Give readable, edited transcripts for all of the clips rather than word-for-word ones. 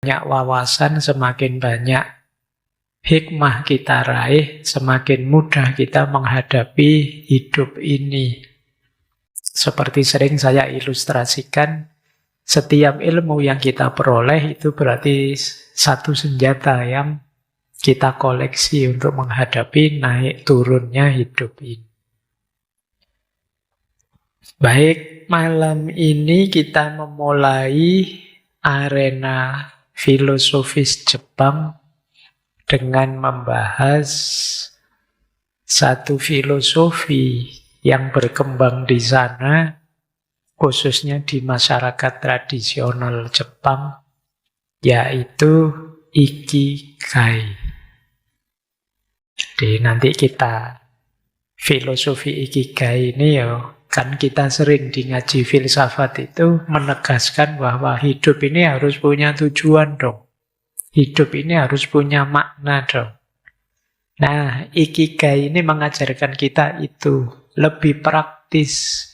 banyak wawasan, semakin banyak hikmah kita raih, semakin mudah kita menghadapi hidup ini. Seperti sering saya ilustrasikan, setiap ilmu yang kita peroleh itu berarti satu senjata yang kita koleksi untuk menghadapi naik turunnya hidup ini. Baik, malam ini kita memulai arena filosofis Jepang dengan membahas satu filosofi yang berkembang di sana, khususnya di masyarakat tradisional Jepang, yaitu Ikigai. Jadi nanti kita filosofi Ikigai ini kan kita sering di ngaji filsafat itu menegaskan bahwa hidup ini harus punya tujuan dong. Hidup ini harus punya makna dong. Nah, Ikigai ini mengajarkan kita itu lebih praktis.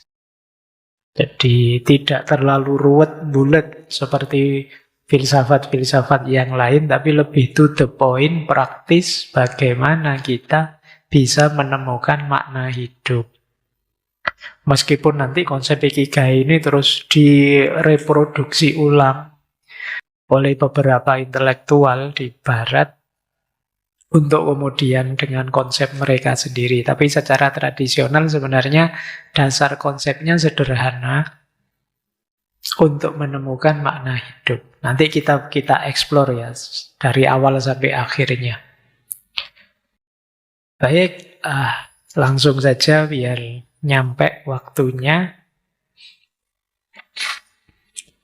Jadi tidak terlalu ruwet bulat seperti filsafat-filsafat yang lain, tapi lebih to the point, praktis bagaimana kita bisa menemukan makna hidup. Meskipun nanti konsep Ikigai ini terus direproduksi ulang oleh beberapa intelektual di barat untuk kemudian dengan konsep mereka sendiri. Tapi secara tradisional sebenarnya dasar konsepnya sederhana untuk menemukan makna hidup. Nanti kita explore ya dari awal sampai akhirnya. Baik, langsung saja biar nyampe waktunya.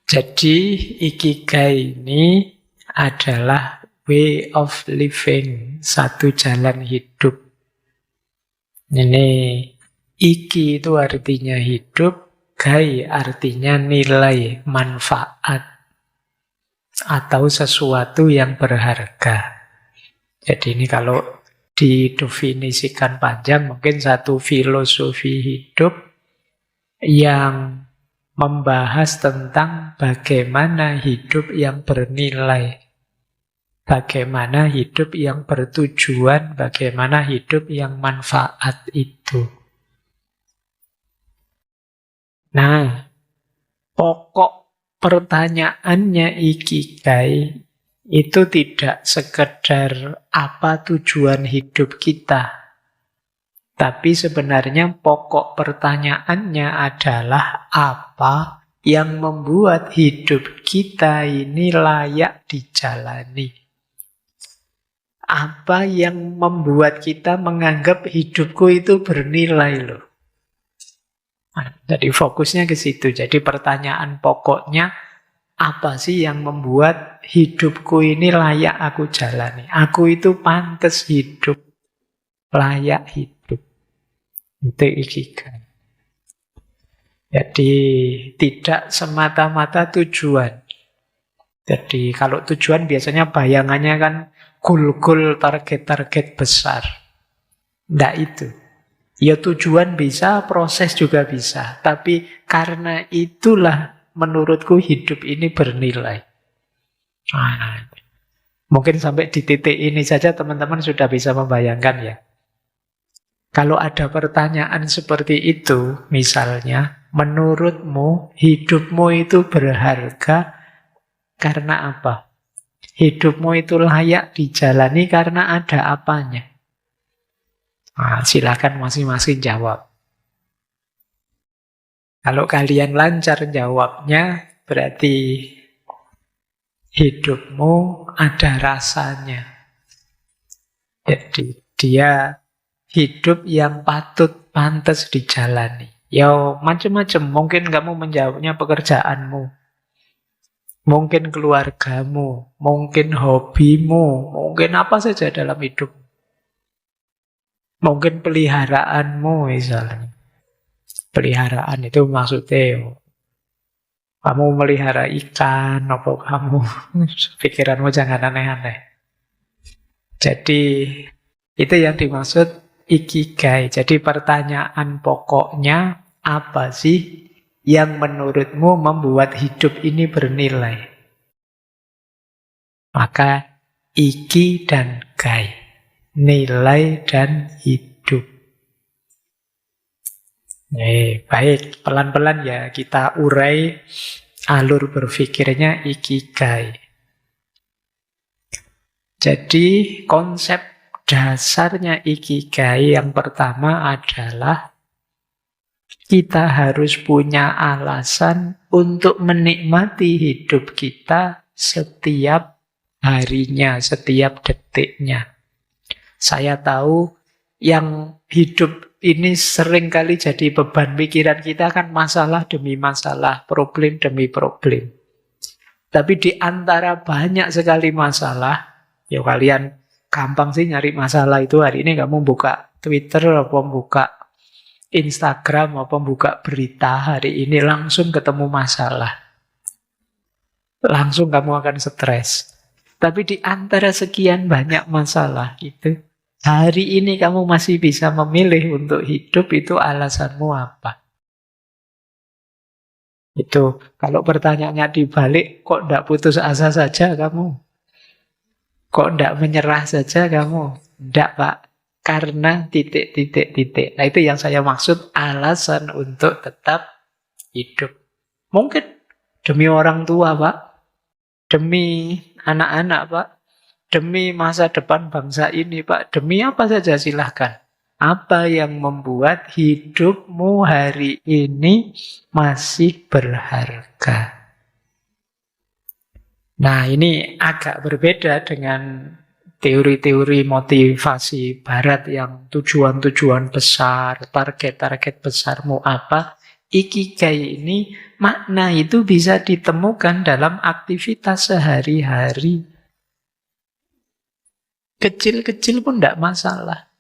Jadi Ikigai ini adalah way of living, satu jalan hidup. Ini Iki itu artinya hidup, Gai artinya nilai, manfaat, atau sesuatu yang berharga. Jadi ini kalau didefinisikan panjang, mungkin satu filosofi hidup yang membahas tentang bagaimana hidup yang bernilai, bagaimana hidup yang bertujuan, bagaimana hidup yang manfaat itu. Nah, pokok pertanyaannya Ikigai itu tidak sekedar apa tujuan hidup kita, tapi sebenarnya pokok pertanyaannya adalah apa yang membuat hidup kita ini layak dijalani. Apa yang membuat kita menganggap hidupku itu bernilai loh. Nah, jadi fokusnya ke situ. Jadi pertanyaan pokoknya, apa sih yang membuat hidupku ini layak aku jalani? Aku itu pantas hidup, layak hidup. Itu Ikigai. Jadi tidak semata-mata tujuan. Jadi kalau tujuan biasanya bayangannya kan goal-goal, target-target besar. Tidak itu. Ya tujuan bisa, proses juga bisa. Tapi karena itulah menurutku hidup ini bernilai. Nah, mungkin sampai di titik ini saja teman-teman sudah bisa membayangkan ya. Kalau ada pertanyaan seperti itu, misalnya, menurutmu hidupmu itu berharga karena apa? Hidupmu itu layak dijalani karena ada apanya? Nah, silakan masing-masing jawab. Kalau kalian lancar jawabnya, berarti hidupmu ada rasanya. Jadi dia hidup yang patut, pantas dijalani. Ya macam-macam. Mungkin kamu menjawabnya pekerjaanmu, mungkin keluargamu, mungkin hobimu, mungkin apa saja dalam hidup. Mungkin peliharaanmu misalnya. Peliharaan itu maksudnya kamu melihara ikan, apa kamu pikiranmu jangan aneh-aneh. Jadi itu yang dimaksud Ikigai. Jadi pertanyaan pokoknya, apa sih yang menurutmu membuat hidup ini bernilai? Maka iki dan gai, nilai dan hidup. Baik, pelan-pelan ya kita urai alur berpikirnya ikigai. Jadi konsep dasarnya ikigai yang pertama adalah kita harus punya alasan untuk menikmati hidup kita setiap harinya, setiap detiknya. Saya tahu yang hidup ini sering kali jadi beban pikiran kita kan masalah demi masalah, problem demi problem. Tapi di antara banyak sekali masalah, ya kalian gampang sih nyari masalah itu. Hari ini kamu buka Twitter atau buka Instagram apa buka berita, hari ini langsung ketemu masalah. Langsung kamu akan stres. Tapi di antara sekian banyak masalah itu, hari ini kamu masih bisa memilih untuk hidup, itu alasanmu apa? Itu kalau pertanyaannya dibalik, kok tidak putus asa saja kamu? Kok tidak menyerah saja kamu? Tidak, Pak. Karena titik. Nah, itu yang saya maksud alasan untuk tetap hidup. Mungkin demi orang tua, Pak. Demi anak-anak, Pak. Demi masa depan bangsa ini, Pak. Demi apa saja silahkan. Apa yang membuat hidupmu hari ini masih berharga? Nah, ini agak berbeda dengan teori-teori motivasi barat yang tujuan-tujuan besar, target-target besarmu apa. Ikigai ini, makna itu bisa ditemukan dalam aktivitas sehari-hari. Kecil-kecil pun tidak masalah.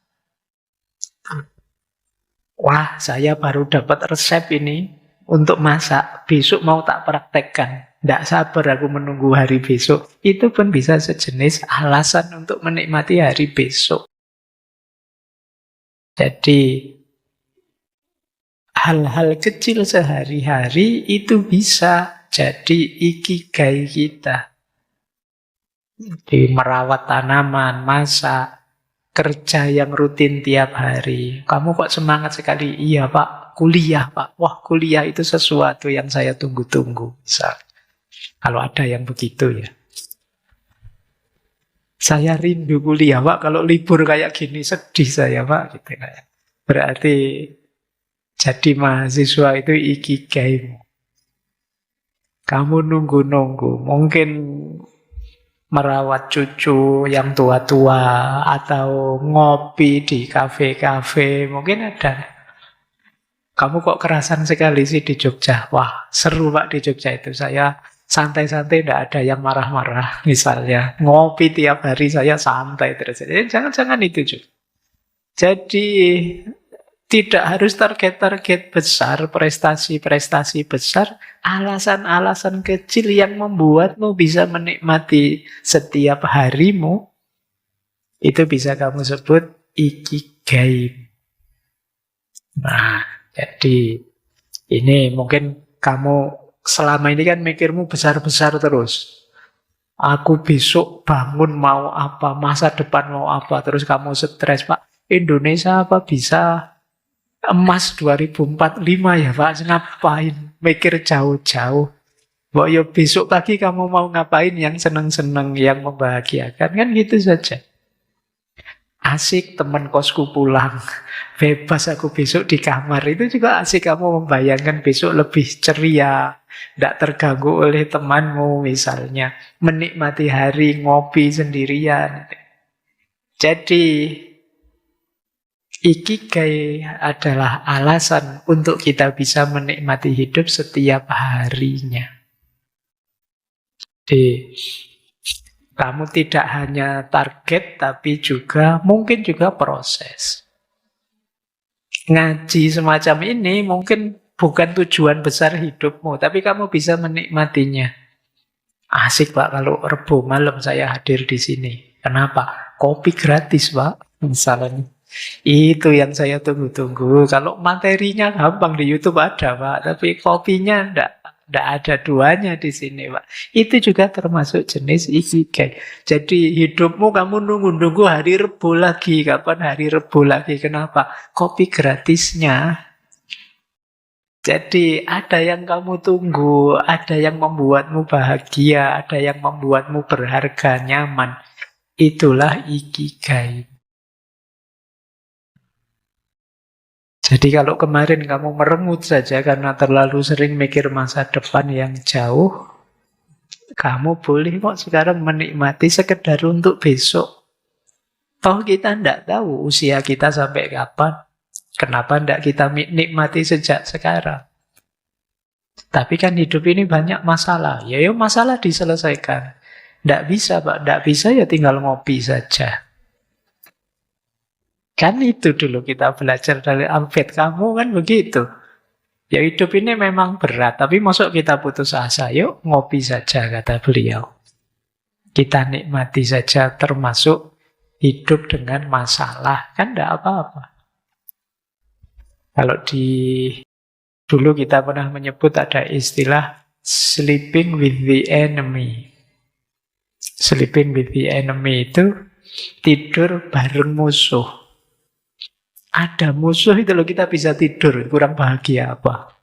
Wah, saya baru dapat resep ini untuk masak. Besok mau tak praktekkan. Tidak sabar aku menunggu hari besok. Itu pun bisa sejenis alasan untuk menikmati hari besok. Jadi, hal-hal kecil sehari-hari itu bisa jadi ikigai kita. Di merawat tanaman, masak, kerja yang rutin tiap hari. Kamu kok semangat sekali? Iya, Pak. Kuliah, Pak. Wah, kuliah itu sesuatu yang saya tunggu-tunggu. Misal. Kalau ada yang begitu ya. Saya rindu kuliah, Pak. Kalau libur kayak gini sedih saya, Pak. Gitu, kayak. Berarti jadi mahasiswa itu ikigaimu. Kamu nunggu-nunggu. Mungkin merawat cucu yang tua-tua atau ngopi di kafe-kafe. Mungkin ada. Kamu kok kerasan sekali sih di Jogja. Wah, seru, Pak, di Jogja itu. Saya santai-santai, tidak ada yang marah-marah. Misalnya, ngopi tiap hari saya santai terus. Jangan-jangan itu juga. Jadi, tidak harus target-target besar, prestasi-prestasi besar. Alasan-alasan kecil yang membuatmu bisa menikmati setiap harimu, itu bisa kamu sebut ikigai. Nah, jadi ini mungkin kamu selama ini kan mikirmu besar-besar terus. Aku besok bangun mau apa, masa depan mau apa, terus kamu stres, Pak. Indonesia apa bisa emas 2045 ya, Pak? Ngapain? Mikir jauh-jauh. Bahwa ya besok pagi kamu mau ngapain yang seneng-seneng, yang membahagiakan, kan gitu saja. Asik teman kosku pulang, bebas aku besok di kamar. Itu juga asik, kamu membayangkan besok lebih ceria, tidak terganggu oleh temanmu misalnya. Menikmati hari, ngopi sendirian. Jadi, ikigai adalah alasan untuk kita bisa menikmati hidup setiap harinya. Jadi, kamu tidak hanya target, tapi juga mungkin juga proses. Ngaji semacam ini mungkin bukan tujuan besar hidupmu, tapi kamu bisa menikmatinya. Asik, Pak, kalau Rebo malam saya hadir di sini. Kenapa? Kopi gratis, Pak, misalnya. Itu yang saya tunggu-tunggu. Kalau materinya gampang di YouTube ada, Pak, tapi kopinya enggak. Nggak ada duanya di sini, Pak. Itu juga termasuk jenis ikigai. Jadi hidupmu kamu nunggu-nunggu hari Rebo lagi. Kapan hari Rebo lagi? Kenapa? Kopi gratisnya. Jadi ada yang kamu tunggu, ada yang membuatmu bahagia, ada yang membuatmu berharga, nyaman. Itulah ikigai. Jadi kalau kemarin kamu merengut saja karena terlalu sering mikir masa depan yang jauh, kamu boleh kok sekarang menikmati sekedar untuk besok. Toh kita tidak tahu usia kita sampai kapan. Kenapa tidak kita nikmati sejak sekarang? Tapi kan hidup ini banyak masalah. Ya, ya masalah diselesaikan. Tidak bisa, Pak. Tidak bisa ya tinggal ngopi saja. Kan itu dulu kita belajar dari Albert Camus kan begitu. Ya hidup ini memang berat, tapi masuk kita putus asa. Yuk ngopi saja, kata beliau. Kita nikmati saja termasuk hidup dengan masalah. Kan tidak apa-apa. Kalau dulu kita pernah menyebut ada istilah sleeping with the enemy. Sleeping with the enemy itu tidur bareng musuh. Ada musuh itu loh kita bisa tidur. Kurang bahagia apa?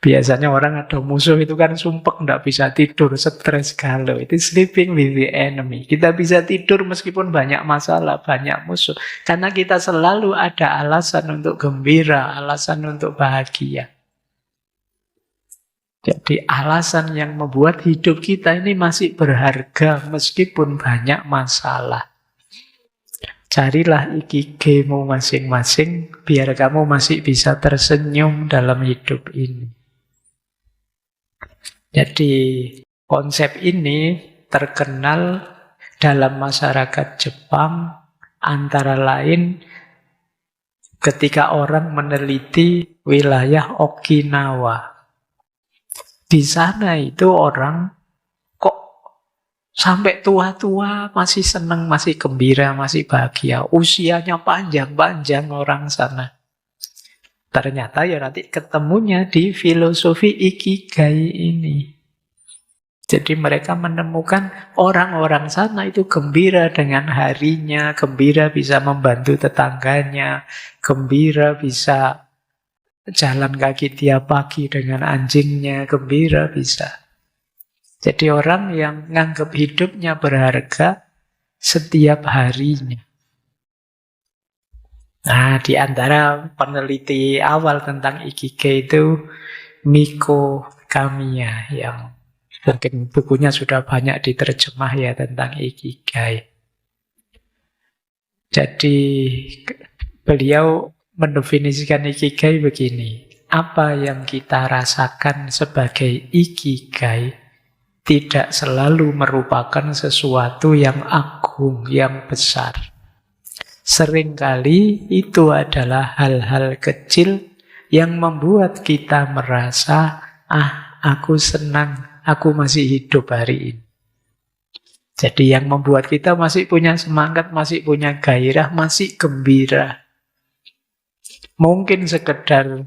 Biasanya orang ada musuh itu kan sumpek, nggak bisa tidur, stres galau. Itu sleeping with the enemy. Kita bisa tidur meskipun banyak masalah, banyak musuh. Karena kita selalu ada alasan untuk gembira, alasan untuk bahagia. Jadi alasan yang membuat hidup kita ini masih berharga meskipun banyak masalah. Carilah ikigaimu masing-masing biar kamu masih bisa tersenyum dalam hidup ini. Jadi konsep ini terkenal dalam masyarakat Jepang antara lain ketika orang meneliti wilayah Okinawa. Di sana itu orang sampai tua-tua masih senang, masih gembira, masih bahagia. Usianya panjang-panjang orang sana. Ternyata ya nanti ketemunya di filosofi ikigai ini. Jadi mereka menemukan orang-orang sana itu gembira dengan harinya, gembira bisa membantu tetangganya, gembira bisa jalan kaki tiap pagi dengan anjingnya, gembira bisa. Jadi orang yang nganggap hidupnya berharga setiap harinya. Nah, di antara peneliti awal tentang ikigai itu Miko Kamiya yang mungkin bukunya sudah banyak diterjemah ya tentang ikigai. Jadi beliau mendefinisikan ikigai begini. Apa yang kita rasakan sebagai ikigai tidak selalu merupakan sesuatu yang agung, yang besar. Seringkali itu adalah hal-hal kecil yang membuat kita merasa, aku senang, aku masih hidup hari ini. Jadi yang membuat kita masih punya semangat, masih punya gairah, masih gembira. Mungkin sekedar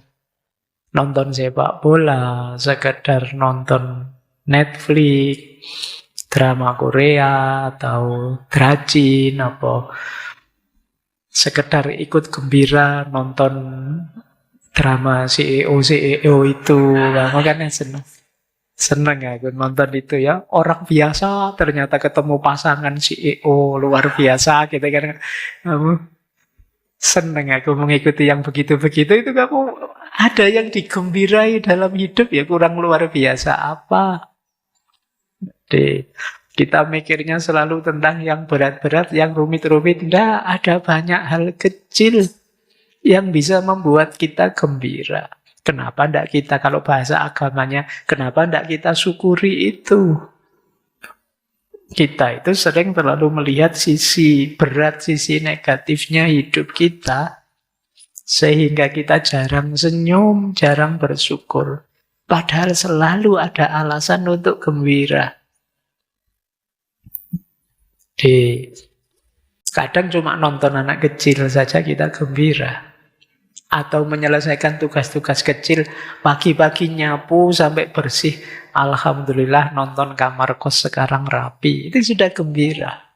nonton sepak bola, sekedar nonton Netflix, drama Korea, atau Drajin, apa sekedar ikut gembira nonton drama CEO itu, makanya seneng ya aku nonton itu ya. Orang biasa ternyata ketemu pasangan CEO luar biasa gitu kan. Kamu seneng aku mengikuti yang begitu-begitu itu. Kamu ada yang digembirain dalam hidup ya, kurang luar biasa apa? Kita mikirnya selalu tentang yang berat-berat, yang rumit-rumit. Tidak, ada banyak hal kecil yang bisa membuat kita gembira. Kenapa tidak kita, kalau bahasa agamanya, kenapa tidak kita syukuri itu? Kita itu sering terlalu melihat sisi berat, sisi negatifnya hidup kita, sehingga kita jarang senyum, jarang bersyukur. Padahal selalu ada alasan untuk gembira. Kadang cuma nonton anak kecil saja kita gembira. Atau menyelesaikan tugas-tugas kecil, pagi-pagi nyapu sampai bersih. Alhamdulillah nonton kamar kos sekarang rapi. Itu sudah gembira.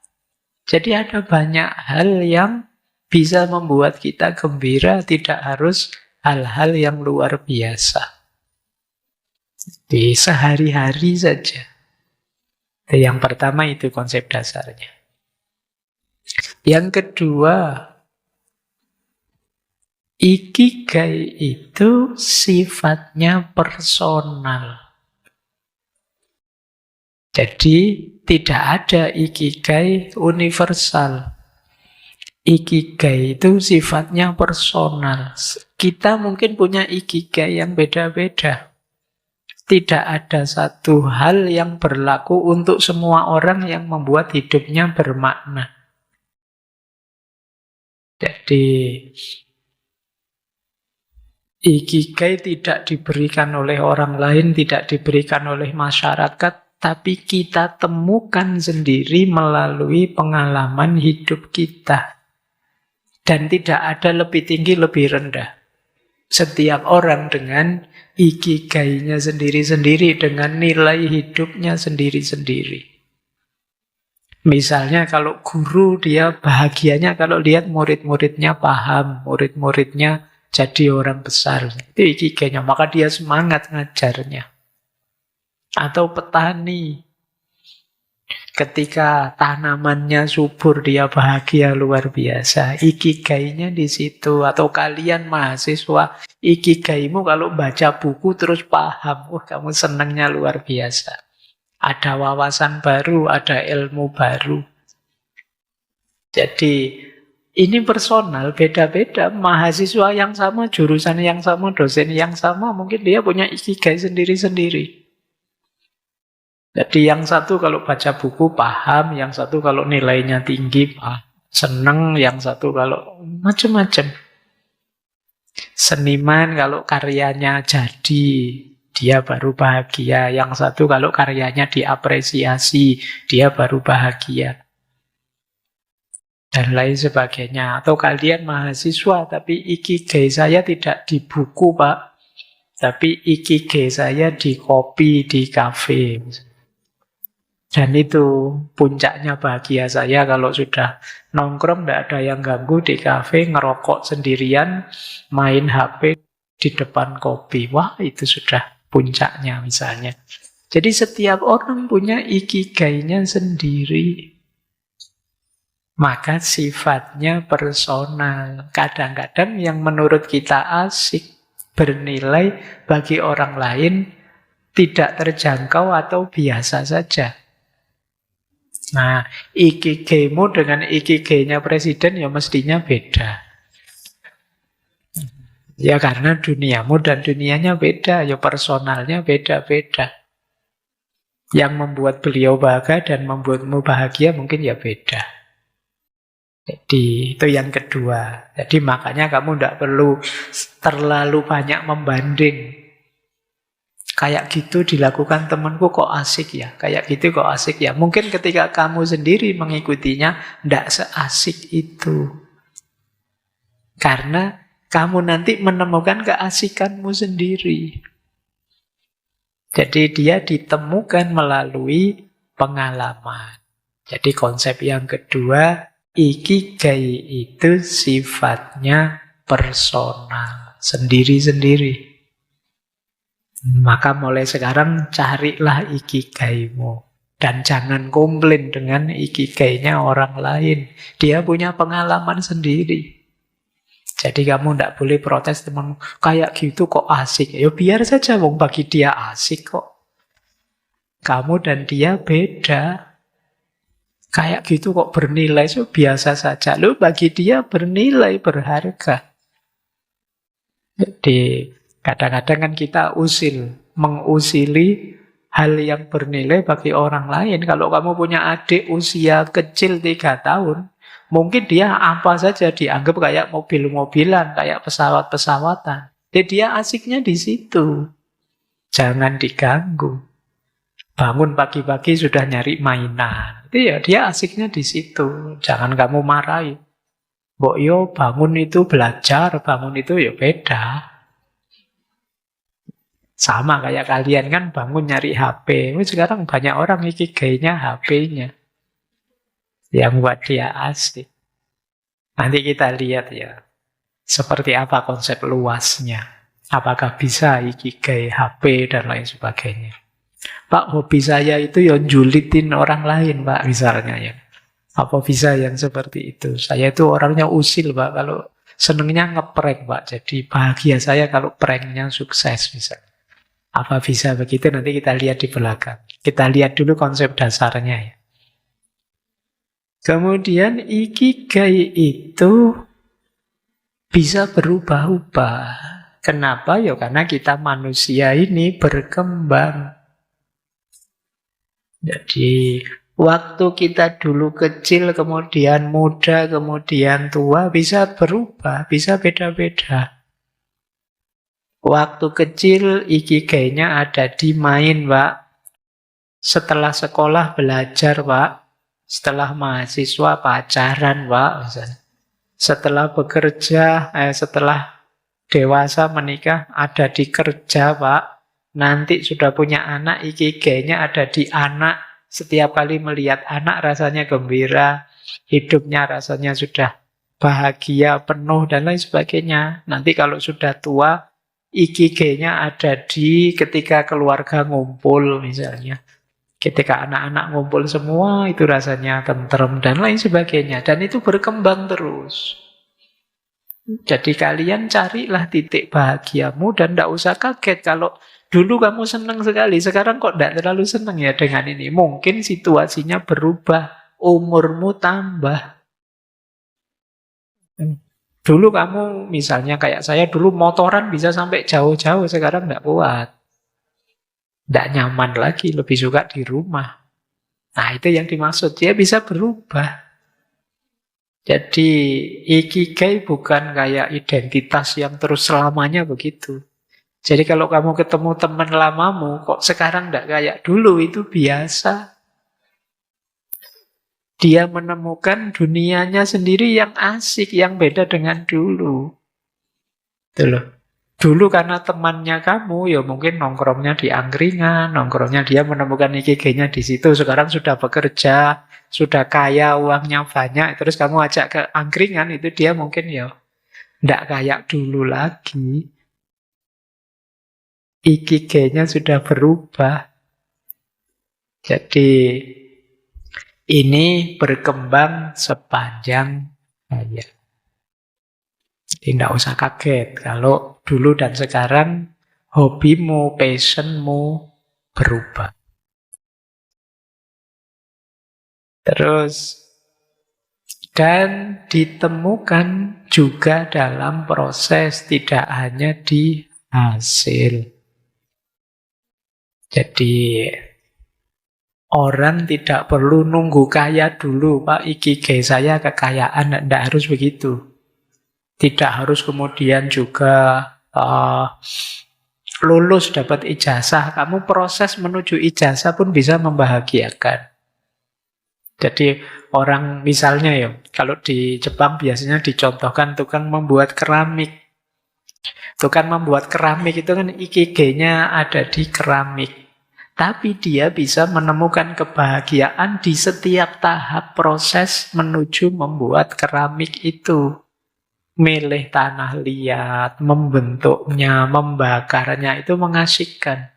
Jadi ada banyak hal yang bisa membuat kita gembira, tidak harus hal-hal yang luar biasa. Di sehari-hari saja. Yang pertama itu konsep dasarnya. Yang kedua, ikigai itu sifatnya personal. Jadi tidak ada ikigai universal. Ikigai itu sifatnya personal. Kita mungkin punya ikigai yang beda-beda. Tidak ada satu hal yang berlaku untuk semua orang yang membuat hidupnya bermakna. Jadi ikigai tidak diberikan oleh orang lain, tidak diberikan oleh masyarakat, tapi kita temukan sendiri melalui pengalaman hidup kita. Dan tidak ada lebih tinggi, lebih rendah. Setiap orang dengan ikigainya sendiri-sendiri, dengan nilai hidupnya sendiri-sendiri. Misalnya kalau guru, dia bahagianya kalau lihat murid-muridnya paham, murid-muridnya jadi orang besar. Itu ikigainya, maka dia semangat ngajarnya. Atau petani, ketika tanamannya subur, dia bahagia luar biasa. Ikigainya di situ. Atau kalian mahasiswa, ikigaimu kalau baca buku terus paham. Wah, kamu senangnya luar biasa. Ada wawasan baru, ada ilmu baru. Jadi ini personal, beda-beda. Mahasiswa yang sama, jurusan yang sama, dosen yang sama, mungkin dia punya ikigai sendiri-sendiri. Jadi yang satu kalau baca buku paham, yang satu kalau nilainya tinggi seneng, yang satu kalau macam-macam. Seniman kalau karyanya jadi, dia baru bahagia. Yang satu kalau karyanya diapresiasi, dia baru bahagia. Dan lain sebagainya. Atau kalian mahasiswa, tapi ikigai saya tidak di buku, Pak. Tapi ikigai saya di kopi, di kafe. Dan itu puncaknya bahagia saya kalau sudah nongkrong, tidak ada yang ganggu di kafe, ngerokok sendirian, main HP di depan kopi. Wah, itu sudah puncaknya misalnya. Jadi setiap orang punya ikigainya sendiri. Maka sifatnya personal. Kadang-kadang yang menurut kita asik, bernilai, bagi orang lain tidak terjangkau atau biasa saja. Nah, ikigaimu dengan ikigainya presiden ya mestinya beda. Ya karena duniamu dan dunianya beda, ya personalnya beda-beda. Yang membuat beliau bahagia dan membuatmu bahagia mungkin ya beda. Jadi itu yang kedua. Jadi makanya kamu tidak perlu terlalu banyak membanding. Kayak gitu dilakukan temanku kok asik ya. Kayak gitu kok asik ya. Mungkin ketika kamu sendiri mengikutinya, tidak seasik itu. Karena kamu nanti menemukan keasikanmu sendiri. Jadi dia ditemukan melalui pengalaman. Jadi konsep yang kedua, ikigai itu sifatnya personal. Sendiri-sendiri. Maka mulai sekarang carilah ikigaimu. Dan jangan komplain dengan ikigainya orang lain. Dia punya pengalaman sendiri. Jadi kamu tidak boleh protes temanmu, kayak gitu kok asik. Ya biar saja, wong bagi dia asik kok. Kamu dan dia beda. Kayak gitu kok bernilai, so biasa saja. Loh, bagi dia bernilai, berharga. Jadi kadang-kadang kan kita mengusili hal yang bernilai bagi orang lain. Kalau kamu punya adik usia kecil 3 tahun, mungkin dia apa saja dianggap kayak mobil-mobilan, kayak pesawat-pesawatan. Jadi dia asiknya di situ. Jangan diganggu. Bangun pagi-pagi sudah nyari mainan. Itu ya dia asiknya di situ. Jangan kamu marahi. Mbok yo bangun itu belajar, bangun itu ya beda. Sama kayak kalian kan bangun nyari HP. Sekarang banyak orang ikigainya HP-nya. Yang buat dia asik. Nanti kita lihat ya, seperti apa konsep luasnya. Apakah bisa ikigai HP dan lain sebagainya. Pak, hobi saya itu yang julitin orang lain, Pak, misalnya ya. Apa bisa yang seperti itu? Saya itu orangnya usil, Pak. Kalau senengnya ngeprank, Pak. Jadi bahagia saya kalau pranknya sukses, misalnya. Apa bisa begitu? Nanti kita lihat di belakang. Kita lihat dulu konsep dasarnya ya. Kemudian ikigai itu bisa berubah-ubah. Kenapa? Ya karena kita manusia ini berkembang. Jadi waktu kita dulu kecil, kemudian muda, kemudian tua, bisa berubah, bisa beda-beda. Waktu kecil ikigainya ada di main, Pak. Setelah sekolah belajar, Pak. Setelah mahasiswa pacaran, Pak. Setelah bekerja, setelah dewasa menikah, ada di kerja, Pak. Nanti sudah punya anak, ikigainya ada di anak. Setiap kali melihat anak rasanya gembira, hidupnya rasanya sudah bahagia, penuh, dan lain sebagainya. Nanti kalau sudah tua, ikigainya ada di ketika keluarga ngumpul misalnya. Ketika anak-anak ngumpul semua, itu rasanya tentrem, dan lain sebagainya. Dan itu berkembang terus. Jadi kalian carilah titik bahagiamu dan tidak usah kaget kalau dulu kamu senang sekali, sekarang kok tidak terlalu senang ya dengan ini. Mungkin situasinya berubah, umurmu tambah. Dulu kamu misalnya kayak saya dulu motoran bisa sampai jauh-jauh, sekarang tidak kuat. Tidak nyaman lagi, lebih suka di rumah. Nah itu yang dimaksud, dia bisa berubah. Jadi ikigai bukan kayak identitas yang terus selamanya begitu. Jadi kalau kamu ketemu teman lamamu, kok sekarang tidak kayak dulu, itu biasa. Dia menemukan dunianya sendiri yang asik, yang beda dengan dulu. Itu loh. Dulu karena temannya kamu, ya mungkin nongkrongnya di angkringan, nongkrongnya dia menemukan ikigainya di situ. Sekarang sudah bekerja, sudah kaya, uangnya banyak, terus kamu ajak ke angkringan, itu dia mungkin ya tidak kayak dulu lagi. Ikigainya sudah berubah. Jadi ini berkembang sepanjang hayat. Tidak usah kaget kalau dulu dan sekarang hobimu, passionmu berubah. Terus, dan ditemukan juga dalam proses, tidak hanya di hasil. Jadi, orang tidak perlu nunggu kaya dulu, Pak, ikigai saya kekayaan, tidak harus begitu. Tidak harus kemudian juga lulus dapat ijazah. Kamu proses menuju ijazah pun bisa membahagiakan. Jadi orang misalnya ya, kalau di Jepang biasanya dicontohkan tukang membuat keramik. Tukang membuat keramik itu kan ikigainya ada di keramik. Tapi dia bisa menemukan kebahagiaan di setiap tahap proses menuju membuat keramik itu. Milih tanah liat, membentuknya, membakarnya, itu mengasyikkan.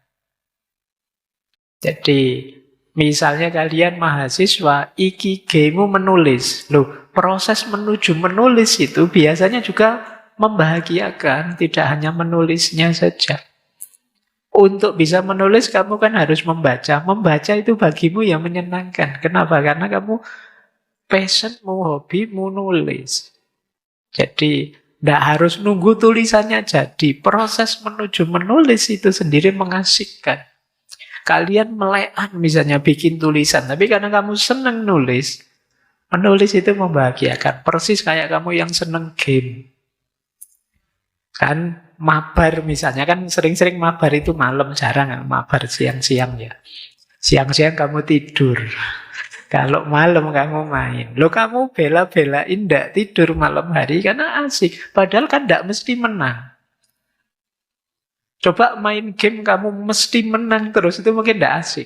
Jadi, misalnya kalian mahasiswa, ikigaimu menulis. Loh, proses menuju menulis itu biasanya juga membahagiakan, tidak hanya menulisnya saja. Untuk bisa menulis, kamu kan harus membaca. Membaca itu bagimu yang menyenangkan. Kenapa? Karena kamu passionmu, hobimu nulis. Jadi, tidak harus nunggu tulisannya jadi. Proses menuju menulis itu sendiri mengasyikkan. Kalian melekan misalnya bikin tulisan, tapi karena kamu senang nulis, menulis itu membahagiakan. Persis kayak kamu yang senang game. Kan mabar misalnya, kan sering-sering mabar itu malam, jarang mabar siang-siang ya. Siang-siang kamu tidur. Kalau malam kamu main. Lo kamu bela-belain ndak tidur malam hari karena asik. Padahal kan ndak mesti menang. Coba main game kamu mesti menang terus, itu mungkin ndak asik.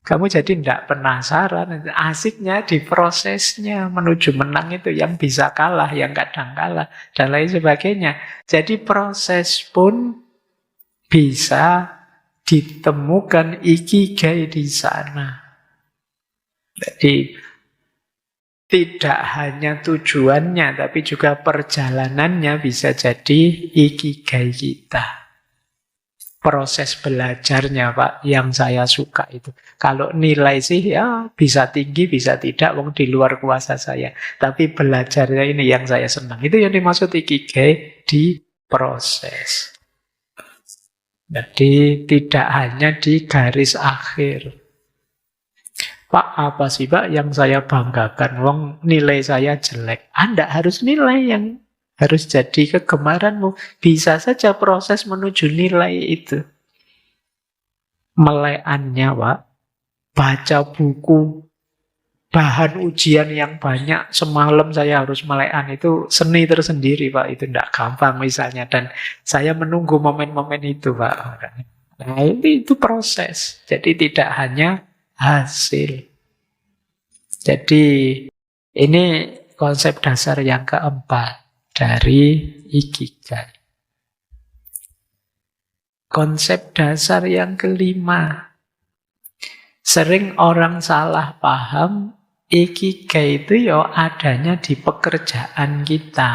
Kamu jadi ndak penasaran. Asiknya di prosesnya menuju menang itu, yang bisa kalah, yang kadang kalah, dan lain sebagainya. Jadi proses pun bisa ditemukan ikigai di sana. Jadi tidak hanya tujuannya, tapi juga perjalanannya bisa jadi ikigai kita. Proses belajarnya, Pak, yang saya suka itu. Kalau nilai sih ya bisa tinggi, bisa tidak, wong di luar kuasa saya. Tapi belajarnya ini yang saya senang. Itu yang dimaksud ikigai di proses. Jadi tidak hanya di garis akhir. Pak, apa sih Pak yang saya banggakan? Wong nilai saya jelek. Anda harus nilai yang harus jadi kegemaranmu. Bisa saja proses menuju nilai itu. Meleannya, Pak. Baca buku. Bahan ujian yang banyak. Semalam saya harus melean. Itu seni tersendiri, Pak. Itu tidak gampang misalnya. Dan saya menunggu momen-momen itu, Pak. Nah, itu proses. Jadi tidak hanya hasil. Jadi ini konsep dasar yang keempat dari ikigai. Konsep dasar yang kelima. Sering orang salah paham ikigai itu ya adanya di pekerjaan kita,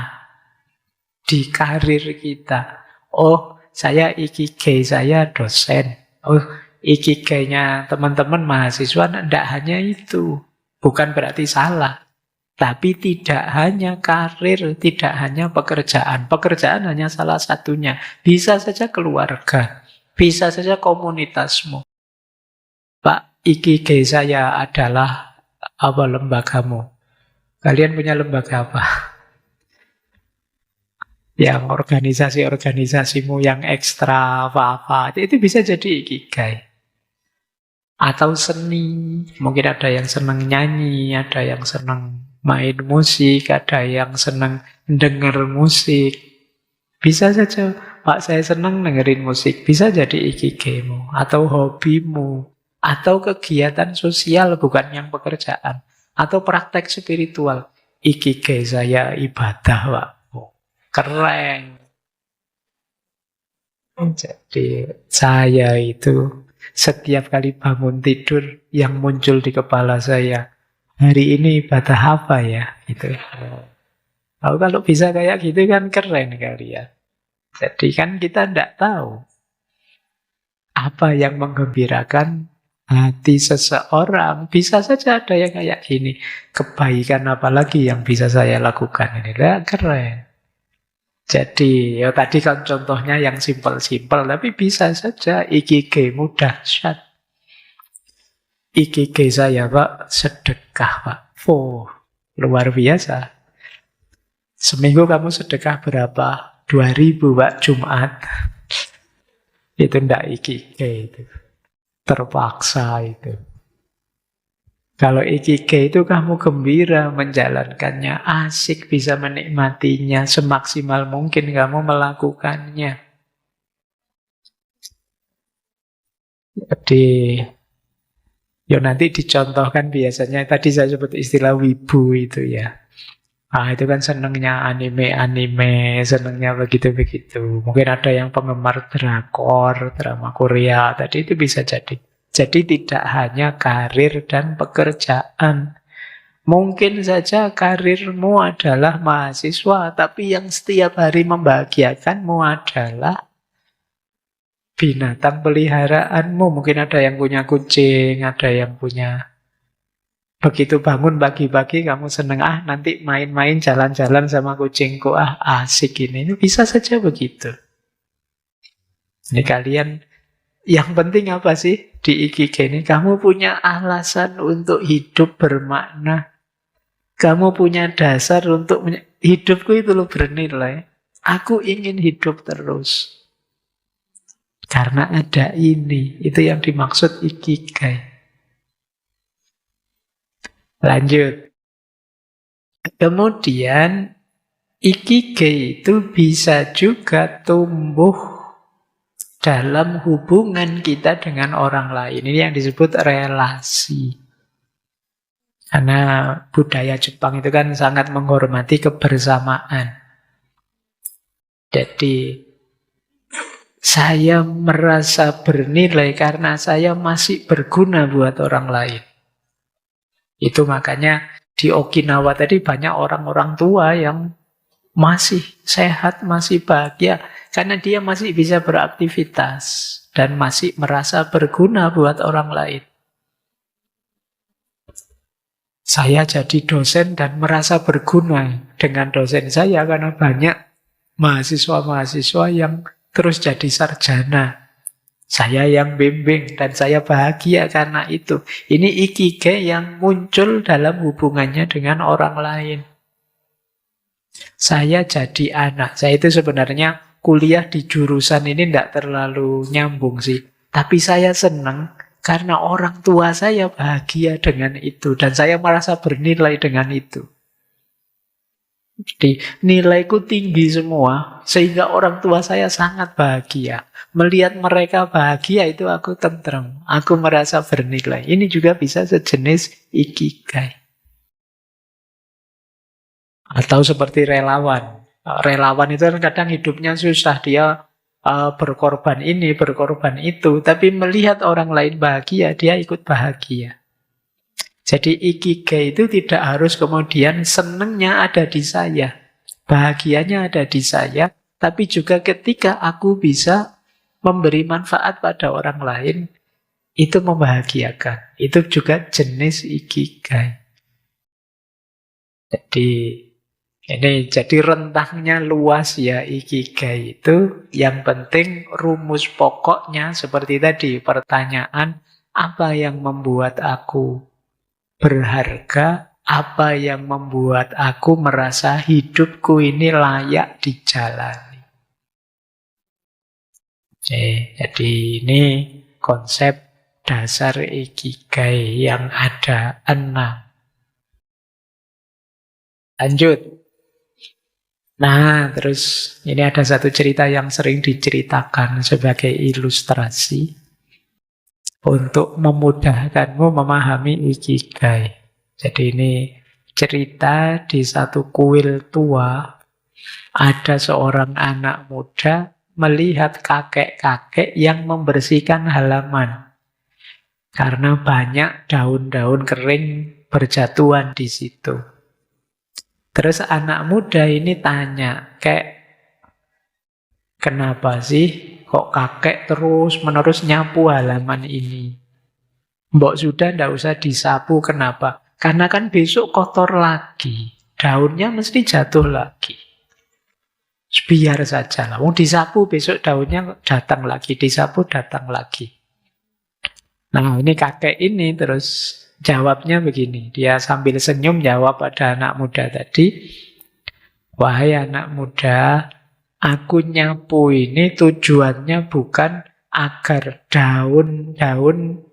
di karir kita. Oh, saya ikigai saya dosen. Oh, ikigainya teman-teman mahasiswa tidak hanya itu. Bukan berarti salah. Tapi tidak hanya karir, tidak hanya pekerjaan. Pekerjaan hanya salah satunya. Bisa saja keluarga, bisa saja komunitasmu. Pak, ikigai saya adalah apa lembagamu? Kalian punya lembaga apa? Yang organisasi-organisasimu yang ekstra apa-apa. Itu bisa jadi ikigai. Atau seni. Mungkin ada yang senang nyanyi, ada yang senang main musik, ada yang senang dengar musik. Bisa saja, Pak, saya senang dengerin musik. Bisa jadi ikigaimu. Atau hobimu. Atau kegiatan sosial, bukan yang pekerjaan. Atau praktek spiritual. Ikigai saya ibadah, Pak. Oh, keren. Jadi saya itu setiap kali bangun tidur yang muncul di kepala saya, hari ini ibadah apa ya? Gitu. Kalau bisa kayak gitu kan keren kali ya. Jadi kan kita tidak tahu apa yang menggembirakan hati seseorang. Bisa saja ada yang kayak gini. Kebaikan apa lagi yang bisa saya lakukan? Ini keren. Jadi ya tadi kan contohnya yang simpel-simpel, tapi bisa saja ikigai dahsyat. Ikigai saya, Pak, sedekah, Pak. Oh, luar biasa. Seminggu kamu sedekah berapa? 2.000, Pak, Jumat. Itu ndak ikigai itu. Terpaksa itu. Kalau ikigai itu kamu gembira menjalankannya, asik bisa menikmatinya, semaksimal mungkin kamu melakukannya. Jadi, ya nanti dicontohkan biasanya, tadi saya sebut istilah wibu itu ya. Itu kan senengnya anime-anime, senengnya begitu-begitu. Mungkin ada yang penggemar drakor, drama Korea, tadi itu bisa jadi. Jadi tidak hanya karir dan pekerjaan. Mungkin saja karirmu adalah mahasiswa, tapi yang setiap hari membahagiakanmu adalah binatang peliharaanmu. Mungkin ada yang punya kucing, ada yang punya... Begitu bangun pagi-pagi kamu seneng, nanti main-main jalan-jalan sama kucingku, asik ini. Bisa saja begitu. Ini kalian, yang penting apa sih di ikigai ini? Kamu punya alasan untuk hidup bermakna. Kamu punya dasar untuk hidupku itu loh bernilai. Aku ingin hidup terus. Karena ada ini. Itu yang dimaksud ikigai. Lanjut. Kemudian ikigai itu bisa juga tumbuh dalam hubungan kita dengan orang lain. Ini yang disebut relasi. Karena budaya Jepang itu kan sangat menghormati kebersamaan. Jadi saya merasa bernilai karena saya masih berguna buat orang lain. Itu makanya di Okinawa tadi banyak orang-orang tua yang masih sehat, masih bahagia. Karena dia masih bisa beraktivitas dan masih merasa berguna buat orang lain. Saya jadi dosen dan merasa berguna dengan dosen saya karena banyak mahasiswa-mahasiswa yang terus jadi sarjana. Saya yang bimbing dan saya bahagia karena itu. Ini ikigai yang muncul dalam hubungannya dengan orang lain. Saya jadi anak. Saya itu sebenarnya kuliah di jurusan ini tidak terlalu nyambung sih. Tapi saya senang karena orang tua saya bahagia dengan itu. Dan saya merasa bernilai dengan itu. Jadi nilaiku tinggi semua. Sehingga orang tua saya sangat bahagia. Melihat mereka bahagia itu aku tentrem. Aku merasa bernilai. Ini juga bisa sejenis ikigai. Atau seperti relawan. Relawan itu kan kadang hidupnya susah. Dia berkorban ini, berkorban itu. Tapi melihat orang lain bahagia, dia ikut bahagia. Jadi ikigai itu tidak harus kemudian senengnya ada di saya. Bahagianya ada di saya. Tapi juga ketika aku bisa memberi manfaat pada orang lain, itu membahagiakan. Itu juga jenis ikigai. Jadi rentangnya luas ya ikigai itu. Yang penting rumus pokoknya seperti tadi pertanyaan, apa yang membuat aku berharga, apa yang membuat aku merasa hidupku ini layak dijalani. Jadi ini konsep dasar ikigai yang ada 6. Lanjut. Nah, terus ini ada satu cerita yang sering diceritakan sebagai ilustrasi untuk memudahkanmu memahami ikigai. Jadi ini cerita di satu kuil tua, ada seorang anak muda melihat kakek-kakek yang membersihkan halaman. Karena banyak daun-daun kering berjatuhan di situ. Terus anak muda ini tanya, kenapa sih kok kakek terus-menerus nyapu halaman ini? Mbok sudah ndak usah disapu, kenapa? Karena kan besok kotor lagi, daunnya mesti jatuh lagi. Biar saja lah, mau disapu besok daunnya datang lagi, disapu datang lagi. Nah ini kakek ini terus jawabnya begini, dia sambil senyum jawab pada anak muda tadi, wahai anak muda, aku nyapu ini tujuannya bukan agar daun-daun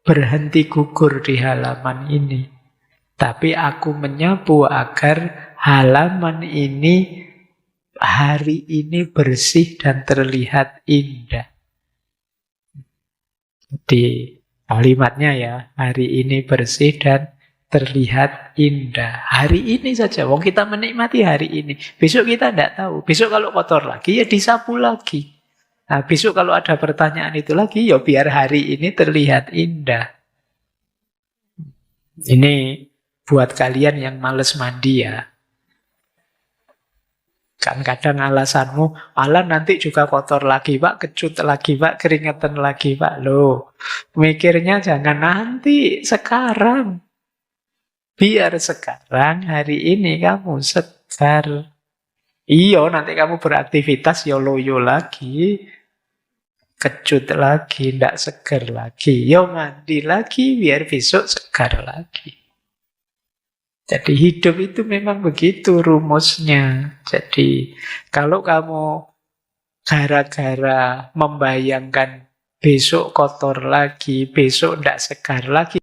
berhenti gugur di halaman ini. Tapi aku menyapu agar halaman ini hari ini bersih dan terlihat indah. Di kalimatnya ya, hari ini bersih dan terlihat indah. Hari ini saja, wong kita menikmati hari ini. Besok kita tidak tahu. Besok kalau kotor lagi, ya disapu lagi. Nah, besok kalau ada pertanyaan itu lagi, ya biar hari ini terlihat indah. Ini buat kalian yang males mandi ya. Kan kadang alasanmu, alah nanti juga kotor lagi pak, kecut lagi pak, keringetan lagi pak. Loh, mikirnya jangan nanti, sekarang. Biar sekarang, hari ini kamu segar. Iya, nanti kamu beraktivitas, ya loyo lagi. Kecut lagi, ndak segar lagi. Ya mandi lagi, biar besok segar lagi. Jadi hidup itu memang begitu rumusnya. Jadi kalau kamu gara-gara membayangkan besok kotor lagi, besok tidak segar lagi,